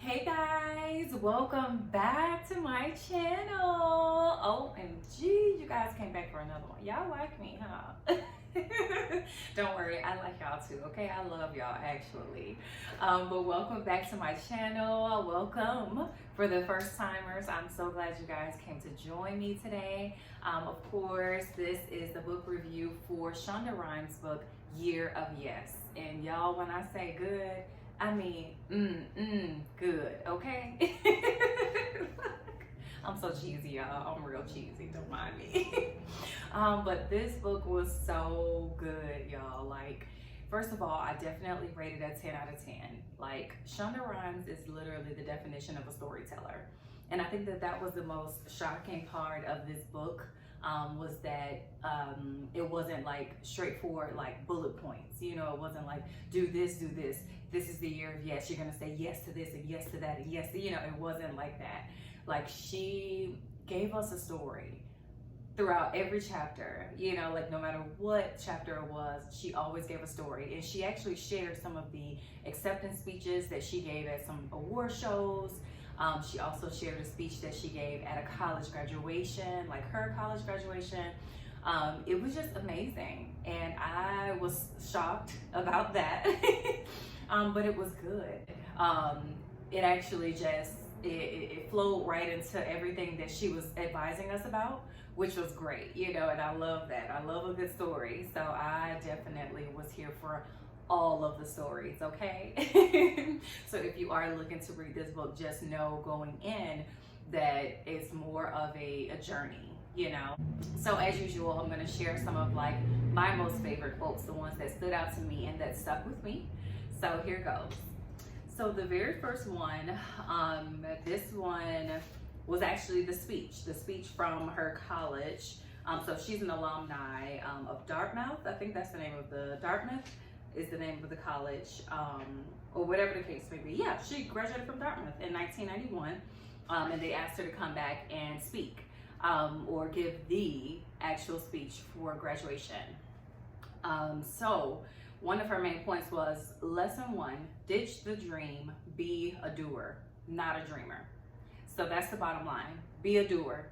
Hey guys, welcome back to my channel. OMG, you guys came back for another one. Y'all like me, huh? Don't worry, I like y'all too, okay? I love y'all actually. But welcome back to my channel. Welcome for the first timers. I'm so glad you guys came to join me today. Of course, this is the book review for Shonda Rhimes' book, Year of Yes. And y'all, when I say good, I mean, good, okay? I'm so cheesy, y'all. I'm real cheesy, don't mind me. But this book was so good, y'all. Like, first of all, I definitely rated it a 10 out of 10. Like, Shonda Rhimes is literally the definition of a storyteller. And I think that that was the most shocking part of this book. Was that it wasn't like straightforward, like bullet points. You know, it wasn't like do this, this is the year of yes, you're gonna say yes to this and yes to that and yes to, you know, it wasn't like that. Like, she gave us a story throughout every chapter, you know, like no matter what chapter it was, she always gave a story. And she actually shared some of the acceptance speeches that she gave at some award shows. She also shared a speech that she gave at a college graduation, like her college graduation. It was just amazing. And I was shocked about that. But it was good. It actually just, it flowed right into everything that she was advising us about, which was great, you know, and I love that. I love a good story. So I definitely was here for all of the stories, okay? So if you are looking to read this book, just know going in that it's more of a journey, you know? So as usual, I'm gonna share some of like my most favorite quotes, the ones that stood out to me and that stuck with me. So here goes. So the very first one, this one was actually the speech from her college. So she's an alumni of Dartmouth. I think that's the name of Dartmouth is the name of the college, or whatever the case may be. Yeah, she graduated from Dartmouth in 1991, and they asked her to come back and speak, or give the actual speech for graduation. So one of her main points was, lesson one, ditch the dream, be a doer, not a dreamer. So that's the bottom line. Be a doer,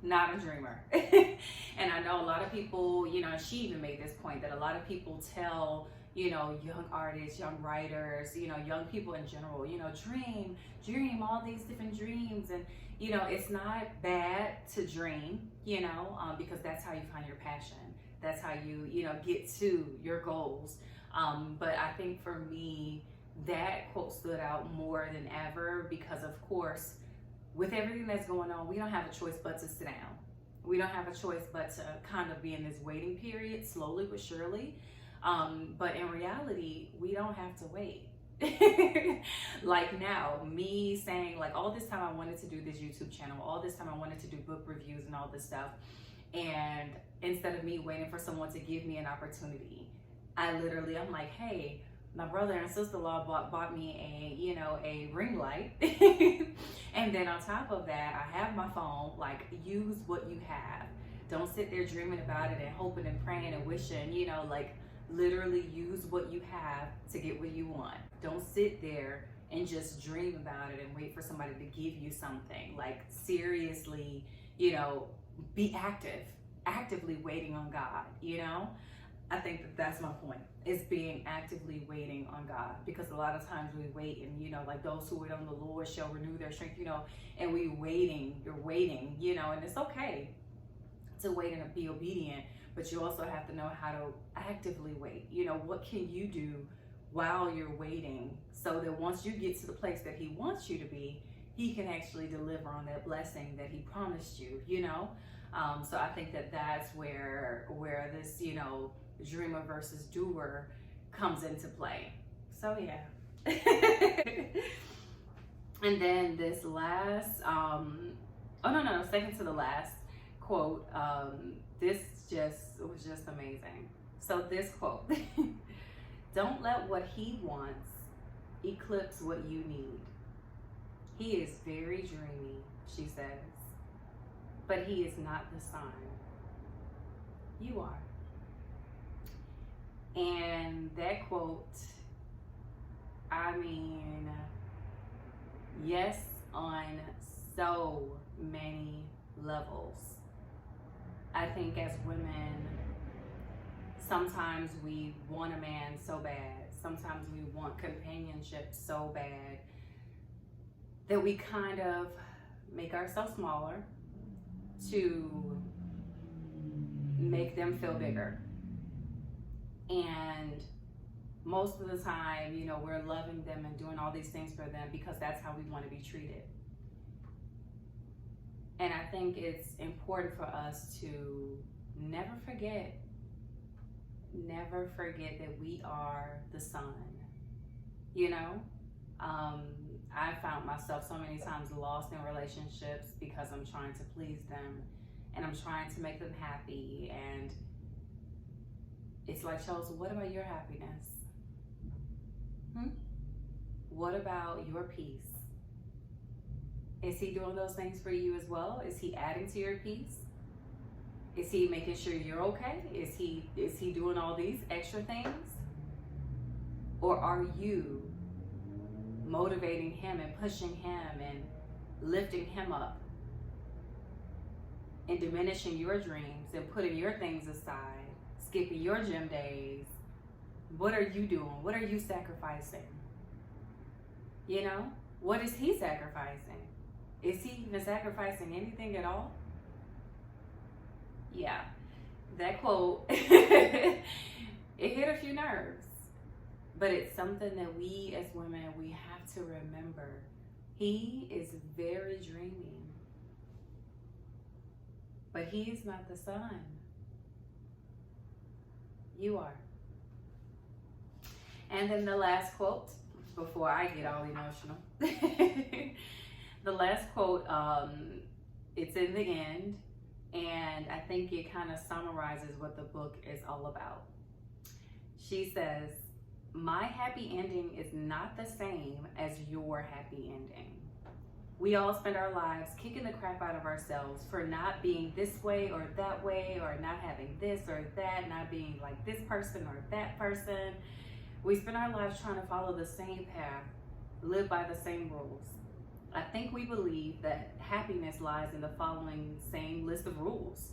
not a dreamer. And I know a lot of people, you know, she even made this point that a lot of people tell, you know, young artists, young writers, you know, young people in general, you know, dream all these different dreams. And, you know, it's not bad to dream, you know, because that's how you find your passion. That's how you know, get to your goals. But I think for me, that quote stood out more than ever because, of course, with everything that's going on, we don't have a choice but to sit down. We don't have a choice but to kind of be in this waiting period, slowly but surely. But in reality, we don't have to wait. Like now, me saying like all this time I wanted to do this YouTube channel, all this time I wanted to do book reviews and all this stuff. And instead of me waiting for someone to give me an opportunity, I'm like, hey, my brother and sister-in-law bought me a, you know, a ring light. And then on top of that, I have my phone. Like, use what you have. Don't sit there dreaming about it and hoping and praying and wishing, you know, like literally use what you have to get what you want. Don't sit there and just dream about it and wait for somebody to give you something. Like, seriously, you know, be actively waiting on God, you know? I think that that's my point, is being actively waiting on God, because a lot of times we wait and, you know, like those who wait on the Lord shall renew their strength, you know, and you're waiting, you know, and it's okay to wait and be obedient, but you also have to know how to actively wait. You know, what can you do while you're waiting so that once you get to the place that he wants you to be, he can actually deliver on that blessing that he promised you, you know? So I think that that's where this, you know, dreamer versus doer comes into play. So yeah. And then this last, second to the last quote, this was just amazing. So this quote, don't let what he wants eclipse what you need. He is very dreamy, she says, but he is not the sun. You are. And that quote, I mean, Yes, on so many levels. I think as women, sometimes we want a man so bad. Sometimes we want companionship so bad that we kind of make ourselves smaller to make them feel bigger. And most of the time, you know, we're loving them and doing all these things for them because that's how we want to be treated. And I think it's important for us to never forget that we are the sun. You know, I found myself so many times lost in relationships because I'm trying to please them and I'm trying to make them happy. And it's like, Chelsea, what about your happiness? What about your peace? Is he doing those things for you as well? Is he adding to your peace? Is he making sure you're okay? Is he doing all these extra things? Or are you motivating him and pushing him and lifting him up and diminishing your dreams and putting your things aside, skipping your gym days? What are you doing? What are you sacrificing? You know, what is he sacrificing? Is he even sacrificing anything at all? Yeah, that quote, it hit a few nerves. But it's something that we as women, we have to remember. He is very dreamy. But he is not the sun. You are. And then the last quote, before I get all emotional. The last quote, it's in the end. And I think it kind of summarizes what the book is all about. She says, "My happy ending is not the same as your happy ending. We all spend our lives kicking the crap out of ourselves for not being this way or that way, or not having this or that, not being like this person or that person. We spend our lives trying to follow the same path, live by the same rules. I think we believe that happiness lies in the following same list of rules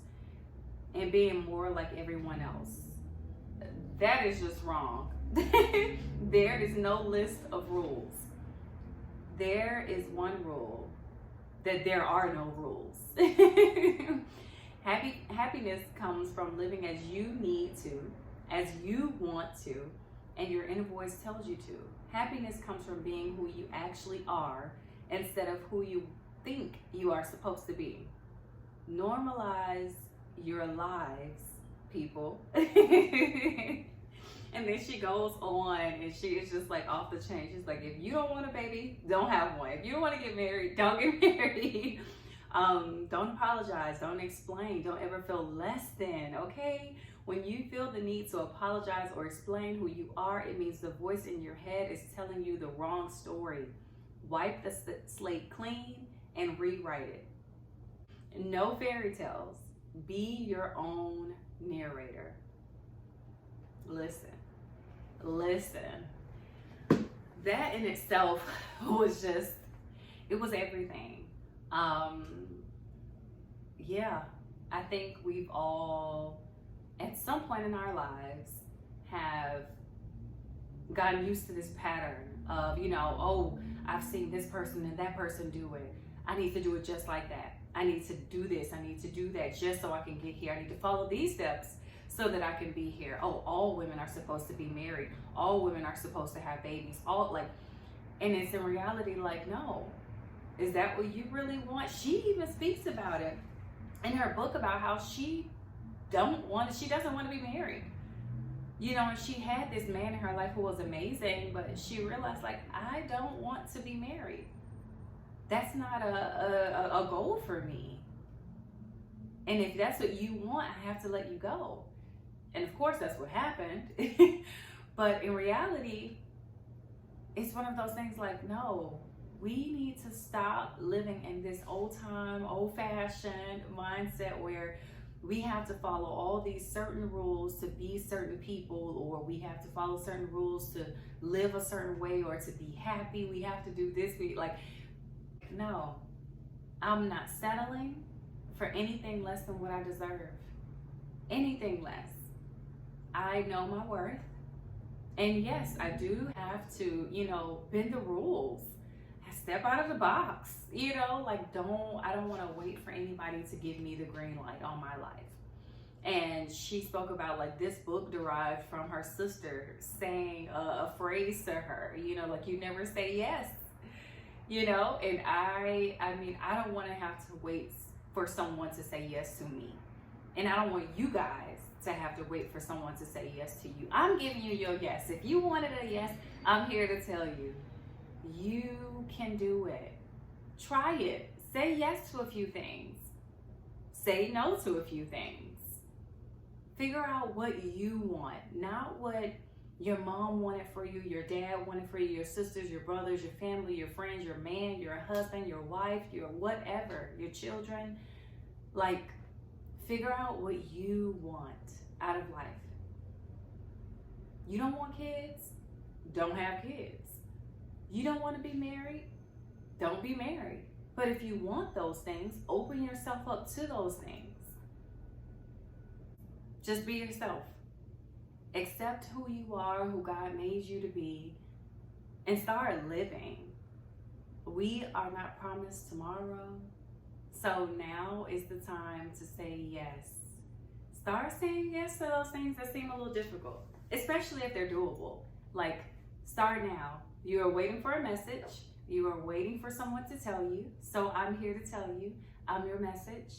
and being more like everyone else. That is just wrong. There is no list of rules. There is one rule, that there are no rules. Happiness comes from living as you need to, as you want to, and your inner voice tells you to. Happiness comes from being who you actually are instead of who you think you are supposed to be. Normalize your lives, people." And then she goes on and she is just like off the chain. She's like, if you don't want a baby, don't have one. If you don't want to get married, don't get married. Don't apologize. Don't explain. Don't ever feel less than, okay? When you feel the need to apologize or explain who you are, it means the voice in your head is telling you the wrong story. Wipe the slate clean and rewrite it. No fairy tales. Be your own narrator. Listen. That in itself was just, it was everything. Yeah, I think we've all, at some point in our lives, have gotten used to this pattern of, you know, oh, I've seen this person and that person do it. I need to do it just like that. I need to do this. I need to do that just so I can get here. I need to follow these steps so that I can be here. Oh, all women are supposed to be married. All women are supposed to have babies. All like, and it's in reality like, no. Is that what you really want? She even speaks about it in her book about how she doesn't want to be married. You know, and she had this man in her life who was amazing, but she realized, like, I don't want to be married. That's not a goal for me. And if that's what you want, I have to let you go. And of course, that's what happened. But in reality, it's one of those things like, no, we need to stop living in this old-time, old-fashioned mindset where we have to follow all these certain rules to be certain people, or we have to follow certain rules to live a certain way or to be happy. We have to do this. No, I'm not settling for anything less than what I deserve. Anything less. I know my worth. And yes, I do have to, bend the rules. I step out of the box, like I don't want to wait for anybody to give me the green light on my life. And she spoke about like this book derived from her sister saying a phrase to her, like you never say yes, and I don't want to have to wait for someone to say yes to me. And I don't want you guys to have to wait for someone to say yes to you. I'm giving you your yes. If you wanted a yes, I'm here to tell you, you can do it. Try it. Say yes to a few things. Say no to a few things. Figure out what you want, not what your mom wanted for you, your dad wanted for you, your sisters, your brothers, your family, your friends, your man, your husband, your wife, your whatever, your children. Like, figure out what you want out of life. You don't want kids? Don't have kids. You don't want to be married? Don't be married. But if you want those things, open yourself up to those things. Just be yourself. Accept who you are, who God made you to be, and start living. We are not promised tomorrow. So now is the time to say yes. Start saying yes to those things that seem a little difficult, especially if they're doable. Like, start now. You are waiting for a message. You are waiting for someone to tell you. So I'm here to tell you, I'm your message.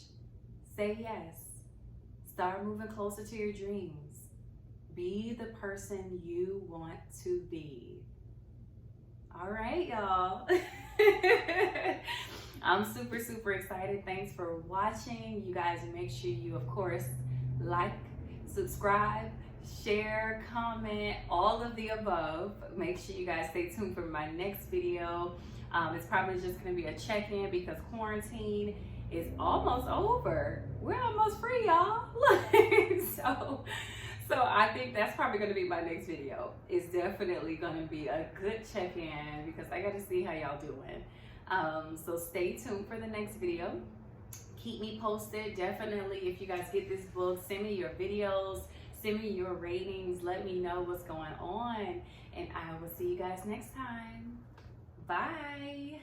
Say yes. Start moving closer to your dreams. Be the person you want to be. All right, y'all. I'm super, super excited. Thanks for watching. You guys make sure you, of course, like, subscribe, share, comment, all of the above. Make sure you guys stay tuned for my next video. It's probably just going to be a check-in because quarantine is almost over. We're almost free, y'all. So I think that's probably going to be my next video. It's definitely going to be a good check-in because I got to see how y'all doing. So stay tuned for the next video. Keep me posted. Definitely, if you guys get this book, send me your videos, send me your ratings, let me know what's going on, and I will see you guys next time. Bye.